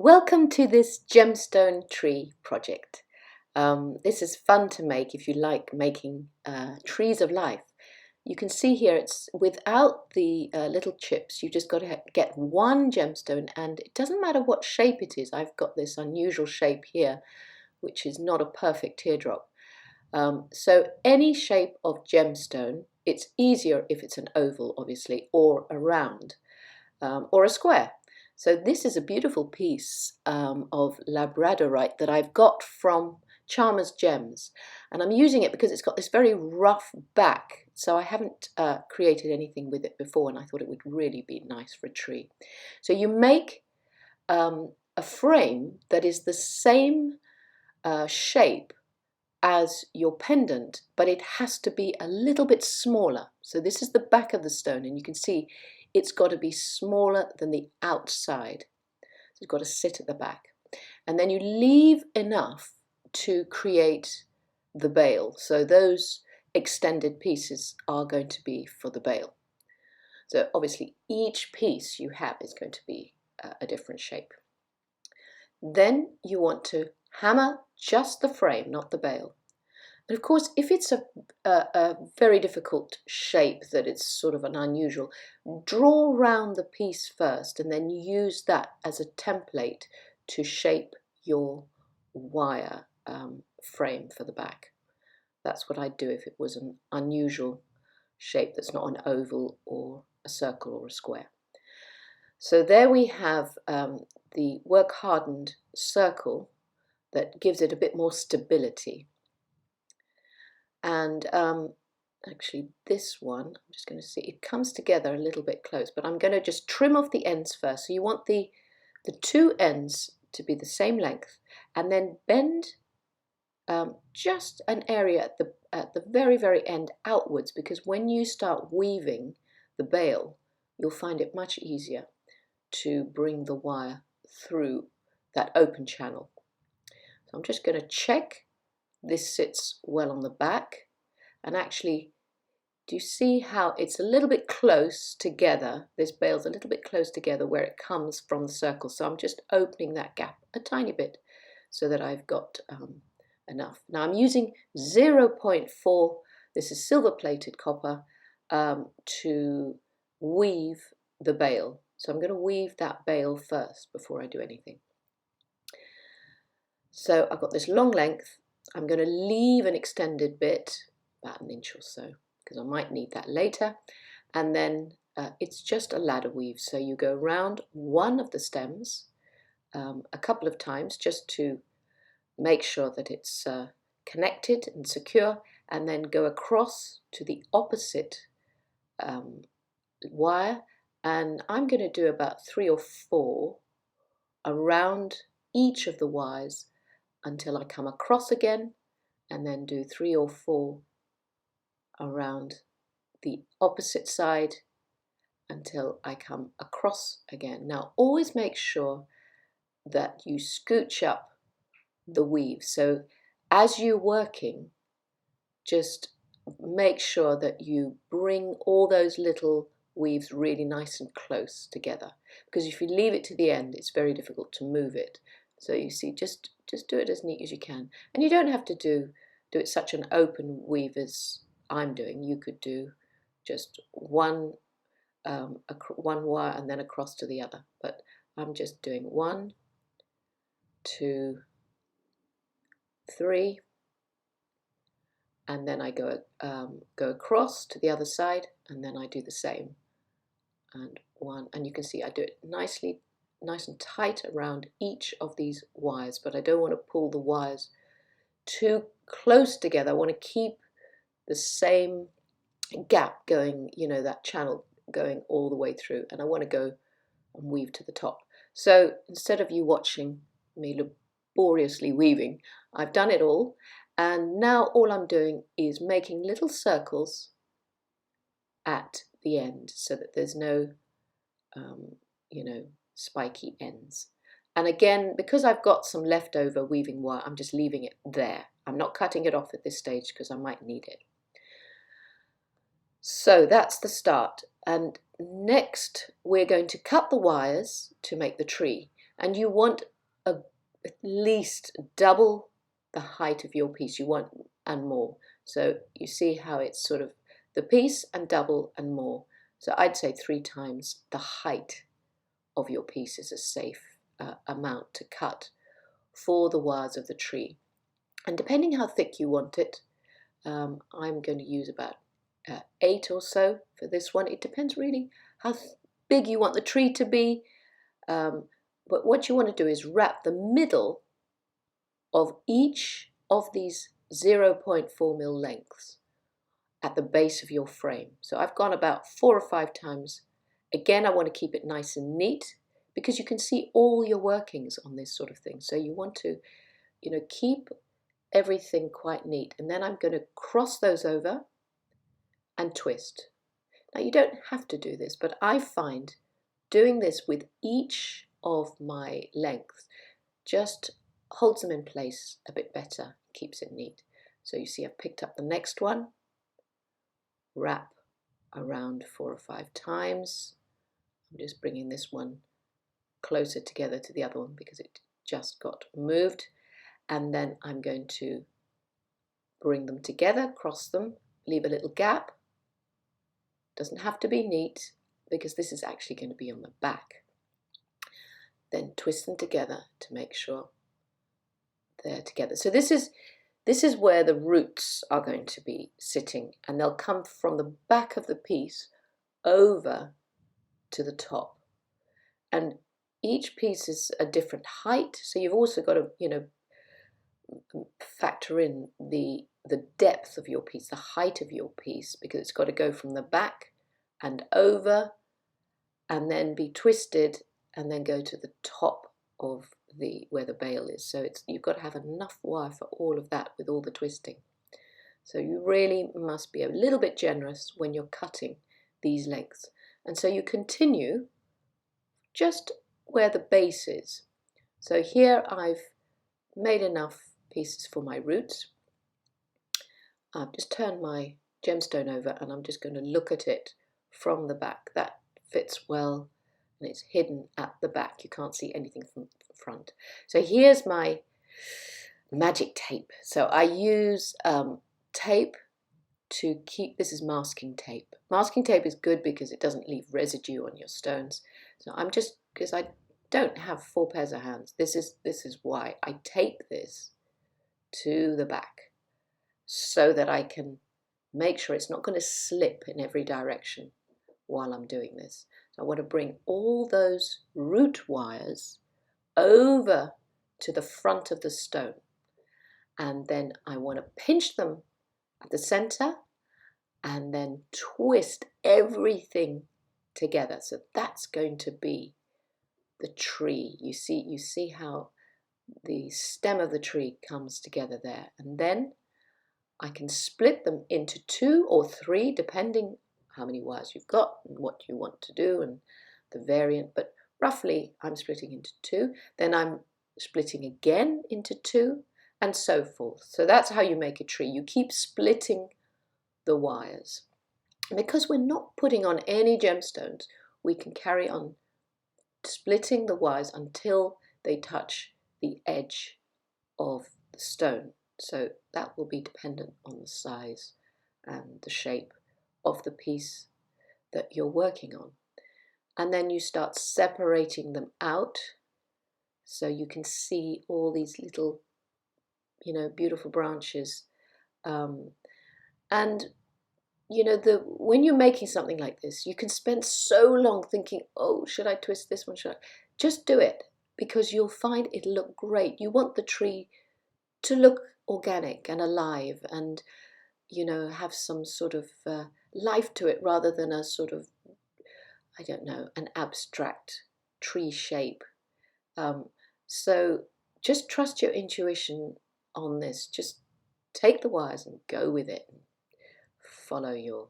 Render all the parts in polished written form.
Welcome to this gemstone tree project. This is fun to make if you like making trees of life. You can see here it's without the little chips. You just got to get one gemstone, and it doesn't matter what shape it is. I've got this unusual shape here, which is not a perfect teardrop. So any shape of gemstone, it's easier if it's an oval, obviously, or a round, or a square. So this is a beautiful piece of labradorite that I've got from Charmer's Gems, and I'm using it because it's got this very rough back, so I haven't created anything with it before, and I thought it would really be nice for a tree. So you make a frame that is the same shape as your pendant, but it has to be a little bit smaller. So this is the back of the stone, and you can see it's got to be smaller than the outside. So it's got to sit at the back. And then you leave enough to create the bail. So those extended pieces are going to be for the bail. So obviously each piece you have is going to be a different shape. Then you want to hammer just the frame, not the bail. And of course, if it's a very difficult shape that it's sort of an unusual, draw round the piece first and then use that as a template to shape your wire frame for the back. That's what I'd do if it was an unusual shape that's not an oval or a circle or a square. So there we have the work hardened circle that gives it a bit more stability. And actually this one, I'm just going to see, it comes together a little bit close, but I'm going to just trim off the ends first. So you want the two ends to be the same length, and then bend just an area at the very, very end outwards, because when you start weaving the bail, you'll find it much easier to bring the wire through that open channel. So I'm just going to check this sits well on the back, and actually, do you see how it's a little bit close together? This bail's a little bit close together where it comes from the circle. So I'm just opening that gap a tiny bit so that I've got enough. Now I'm using 0.4, this is silver plated copper, to weave the bail. So I'm going to weave that bail first before I do anything. So I've got this long length. I'm going to leave an extended bit, about an inch or so, because I might need that later. And then it's just a ladder weave. So you go around one of the stems a couple of times just to make sure that it's connected and secure, and then go across to the opposite wire. And I'm going to do about 3 or 4 around each of the wires until I come across again, and then do 3 or 4 around the opposite side until I come across again. Now always make sure that you scooch up the weave. So as you're working, just make sure that you bring all those little weaves really nice and close together, because if you leave it to the end, it's very difficult to move it. So you see, just do it as neat as you can. And you don't have to do it such an open weave as I'm doing. You could do just one wire and then across to the other. But I'm just doing 1, 2, 3, and then I go across to the other side, and then I do the same. And 1, and you can see I do it nice and tight around each of these wires, but I don't want to pull the wires too close together. I want to keep the same gap going, you know, that channel going all the way through, and I want to go and weave to the top. So instead of you watching me laboriously weaving, I've done it all, and now all I'm doing is making little circles at the end so that there's no you know, spiky ends. And again, because I've got some leftover weaving wire, I'm just leaving it there. I'm not cutting it off at this stage because I might need it. So that's the start. And next we're going to cut the wires to make the tree. And you want at least double the height of your piece. You want and more. So you see how it's sort of the piece and double and more. So I'd say 3 times the height of your piece is a safe amount to cut for the wires of the tree. And depending how thick you want it, I'm going to use about 8 or so for this one. It depends really how big you want the tree to be. But what you want to do is wrap the middle of each of these 0.4 mil lengths at the base of your frame. So I've gone about 4 or 5 times. Again, I want to keep it nice and neat because you can see all your workings on this sort of thing. So you want to, keep everything quite neat. And then I'm going to cross those over and twist. Now you don't have to do this, but I find doing this with each of my lengths just holds them in place a bit better, keeps it neat. So you see I've picked up the next one, wrap around 4 or 5 times. I'm just bringing this one closer together to the other one because it just got moved. And then I'm going to bring them together, cross them, leave a little gap. Doesn't have to be neat because this is actually going to be on the back. Then twist them together to make sure they're together. So this is where the roots are going to be sitting, and they'll come from the back of the piece over to the top. And each piece is a different height, so you've also got to, factor in the depth of your piece, the height of your piece, because it's got to go from the back and over and then be twisted and then go to the top of where the bail is. So you've got to have enough wire for all of that with all the twisting. So you really must be a little bit generous when you're cutting these lengths. And so you continue just where the base is. So here I've made enough pieces for my roots. I've just turned my gemstone over and I'm just going to look at it from the back. That fits well and it's hidden at the back. You can't see anything from the front. So here's my magic tape. So I use tape to keep, this is masking tape. Masking tape is good because it doesn't leave residue on your stones. So I'm just, because I don't have 4 pairs of hands, this is why I tape this to the back so that I can make sure it's not going to slip in every direction while I'm doing this. So I want to bring all those root wires over to the front of the stone, and then I want to pinch them at the center and then twist everything together. So that's going to be the tree. You see how the stem of the tree comes together there, and then I can split them into 2 or 3 depending how many wires you've got and what you want to do and the variant, but roughly I'm splitting into 2, then I'm splitting again into 2 and so forth. So that's how you make a tree. You keep splitting the wires. And because we're not putting on any gemstones, we can carry on splitting the wires until they touch the edge of the stone. So that will be dependent on the size and the shape of the piece that you're working on. And then you start separating them out so you can see all these little, beautiful branches. And when you're making something like this, you can spend so long thinking, oh, should I twist this one? Should I? Just do it, because you'll find it'll look great. You want the tree to look organic and alive and, have some sort of life to it rather than a sort of, I don't know, an abstract tree shape. So just trust your intuition on this. Just take the wires and go with it. Follow your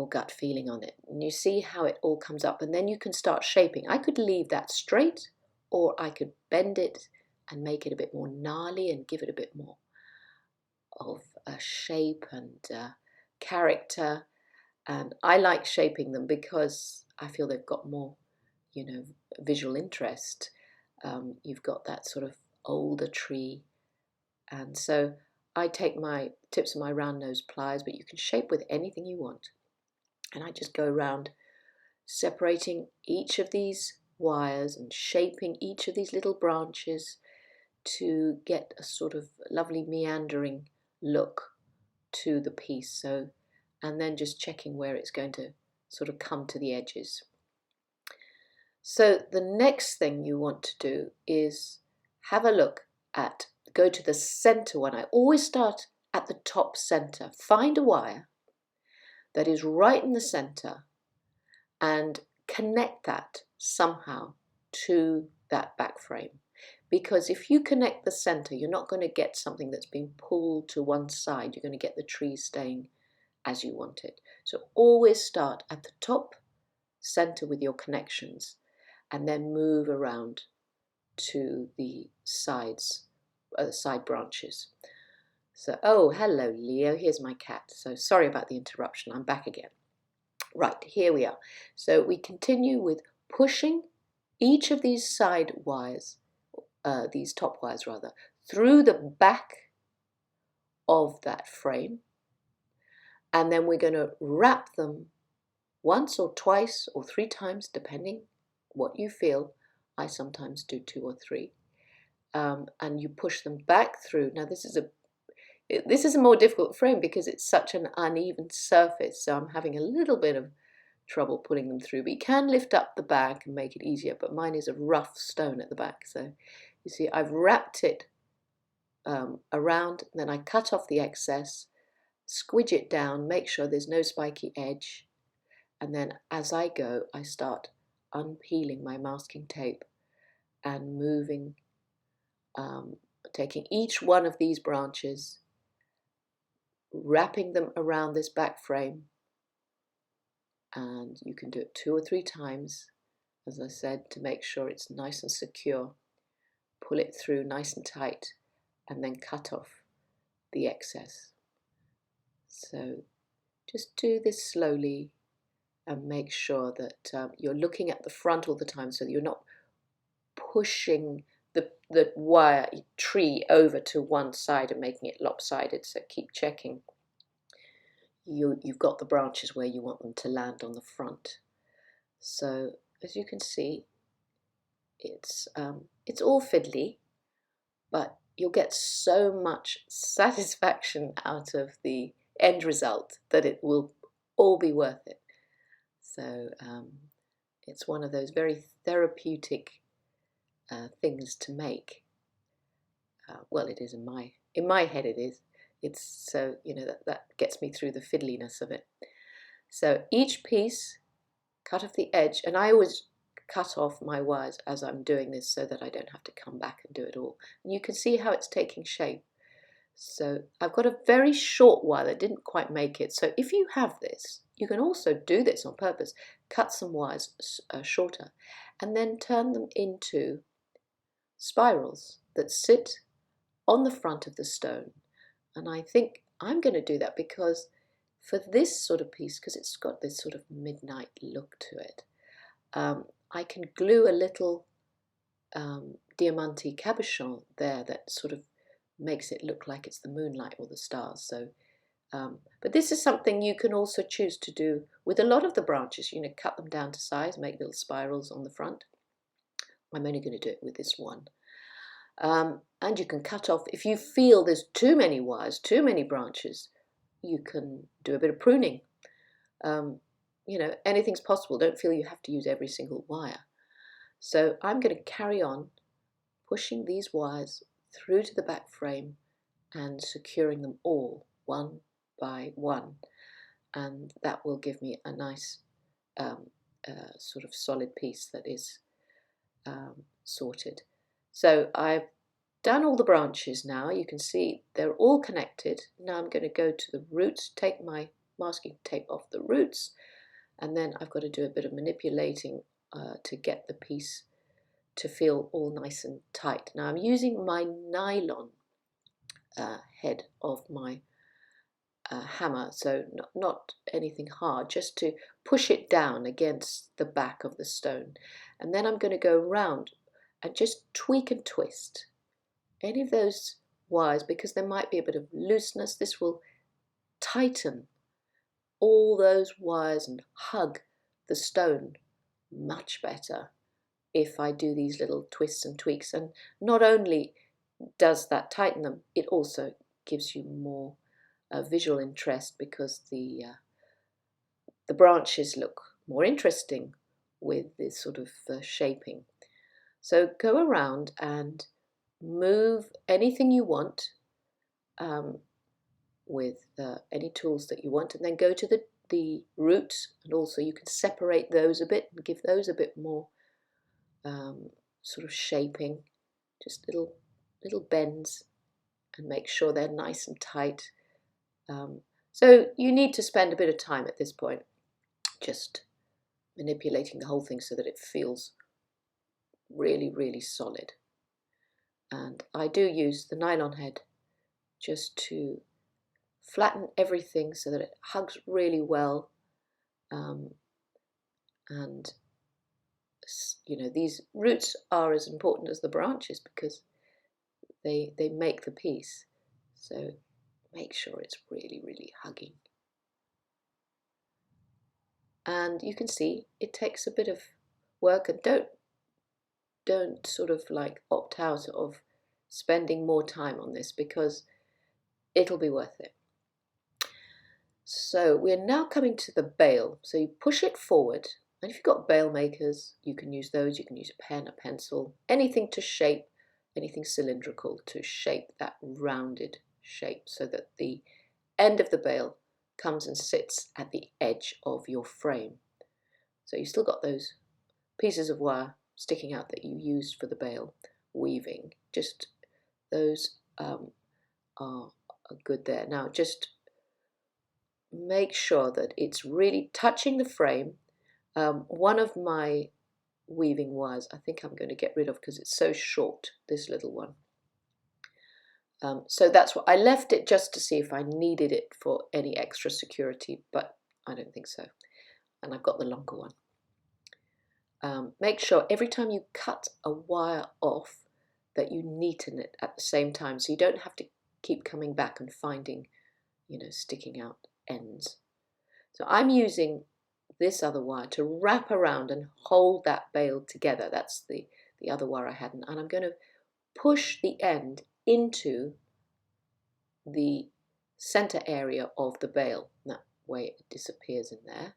gut feeling on it, and you see how it all comes up, and then you can start shaping. I could leave that straight, or I could bend it and make it a bit more gnarly and give it a bit more of a shape and character. And I like shaping them because I feel they've got more visual interest. You've got that sort of older tree, and so I take my tips of my round nose pliers, but you can shape with anything you want, and I just go around separating each of these wires and shaping each of these little branches to get a sort of lovely meandering look to the piece. So, and then just checking where it's going to sort of come to the edges. So the next thing you want to do is have a look at, go to the center one. I always start at the top center. Find a wire that is right in the center and connect that somehow to that back frame. Because if you connect the center, you're not going to get something that's being pulled to one side. You're going to get the tree staying as you want it. So always start at the top center with your connections and then move around to the sides, side branches. So, oh, hello, Leo. Here's my cat. So sorry about the interruption. I'm back again. Right, here we are. So we continue with pushing each of these side wires, these top wires rather, through the back of that frame. And then we're going to wrap them once or twice or 3 times, depending what you feel. I sometimes do 2 or 3. And you push them back through. Now this is a more difficult frame because it's such an uneven surface, so I'm having a little bit of trouble pulling them through, but you can lift up the back and make it easier, but mine is a rough stone at the back. So you see I've wrapped it around, then I cut off the excess, squidge it down, make sure there's no spiky edge, and then as I go I start unpeeling my masking tape and moving, taking each one of these branches, wrapping them around this back frame, and you can do it 2 or 3 times, as I said, to make sure it's nice and secure. Pull it through nice and tight and then cut off the excess. So just do this slowly and make sure that you're looking at the front all the time so that you're not pushing the wire tree over to one side and making it lopsided. So keep checking you've got the branches where you want them to land on the front. So as you can see, it's all fiddly, but you'll get so much satisfaction out of the end result that it will all be worth it. So it's one of those very therapeutic things to make. Well, it is in my head. It is. It's so, that gets me through the fiddliness of it. So each piece, cut off the edge, and I always cut off my wires as I'm doing this so that I don't have to come back and do it all. And you can see how it's taking shape. So I've got a very short wire that didn't quite make it. So if you have this, you can also do this on purpose. Cut some wires shorter and then turn them into spirals that sit on the front of the stone. And I think I'm going to do that because for this sort of piece, because it's got this sort of midnight look to it, I can glue a little diamante cabochon there that sort of makes it look like it's the moonlight or the stars. So, but this is something you can also choose to do with a lot of the branches. Cut them down to size, make little spirals on the front. I'm only going to do it with this one. And you can cut off, if you feel there's too many wires, too many branches, you can do a bit of pruning. Anything's possible. Don't feel you have to use every single wire. So I'm going to carry on pushing these wires through to the back frame and securing them all one by one. And that will give me a nice sort of solid piece that is sorted. So I've done all the branches now. You can see they're all connected. Now I'm going to go to the roots, take my masking tape off the roots, and then I've got to do a bit of manipulating to get the piece to feel all nice and tight. Now I'm using my nylon head of my hammer, so not anything hard, just to push it down against the back of the stone. And then I'm going to go round and just tweak and twist any of those wires, because there might be a bit of looseness. This will tighten all those wires and hug the stone much better if I do these little twists and tweaks. And not only does that tighten them, it also gives you more visual interest, because the branches look more interesting with this sort of shaping. So go around and move anything you want with any tools that you want, and then go to the roots, and also you can separate those a bit and give those a bit more sort of shaping, just little bends, and make sure they're nice and tight. So you need to spend a bit of time at this point just manipulating the whole thing so that it feels really, really solid. And I do use the nylon head just to flatten everything so that it hugs really well. And you know, these roots are as important as the branches, because they make the piece. So make sure it's really, really hugging. And you can see it takes a bit of work, and don't sort of like opt out of spending more time on this, because it'll be worth it. So we're now coming to the bail. So you push it forward, and if you've got bail makers, you can use those. You can use a pen, a pencil, anything to shape, anything cylindrical to shape that rounded shape, so that the end of the bail comes and sits at the edge of your frame. So you've still got those pieces of wire sticking out that you used for the bail weaving. Just those are good there. Now just make sure that it's really touching the frame. One of my weaving wires I think I'm going to get rid of because it's so short, this little one. So that's what I left it, just to see if I needed it for any extra security, but I don't think so. And I've got the longer one. Make sure every time you cut a wire off that you neaten it at the same time, so you don't have to keep coming back and finding, you know, sticking out ends. So I'm using this other wire to wrap around and hold that bail together. That's the other wire I hadn't, and I'm going to push the end into the center area of the bail. That way it disappears in there.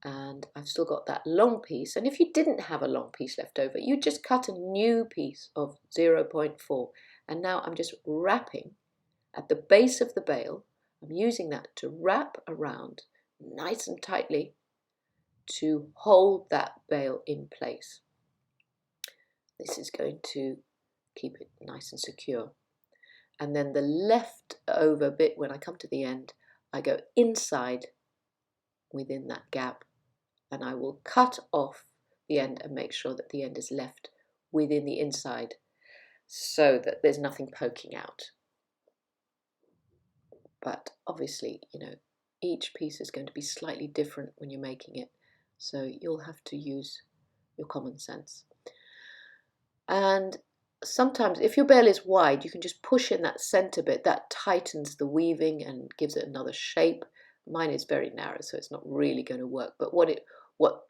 And I've still got that long piece, and if you didn't have a long piece left over, you just cut a new piece of 0.4, and now I'm just wrapping at the base of the bail. I'm using that to wrap around nice and tightly to hold that bail in place. This is going to keep it nice and secure. And then the leftover bit, when I come to the end, I go inside within that gap, and I will cut off the end and make sure that the end is left within the inside so that there's nothing poking out. But obviously, you know, each piece is going to be slightly different when you're making it, so you'll have to use your common sense. And sometimes if your bail is wide, you can just push in that center bit. That tightens the weaving and gives it another shape. Mine is very narrow, so it's not really going to work, but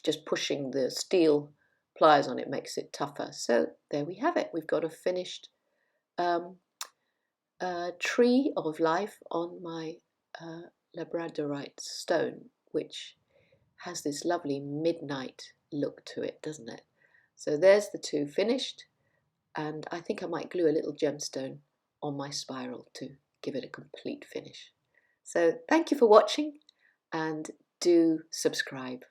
just pushing the steel pliers on it makes it tougher. So there we have it. We've got a finished tree of life on my labradorite stone, which has this lovely midnight look to it, doesn't it? So there's the two finished, and I think I might glue a little gemstone on my spiral to give it a complete finish. So thank you for watching, and do subscribe.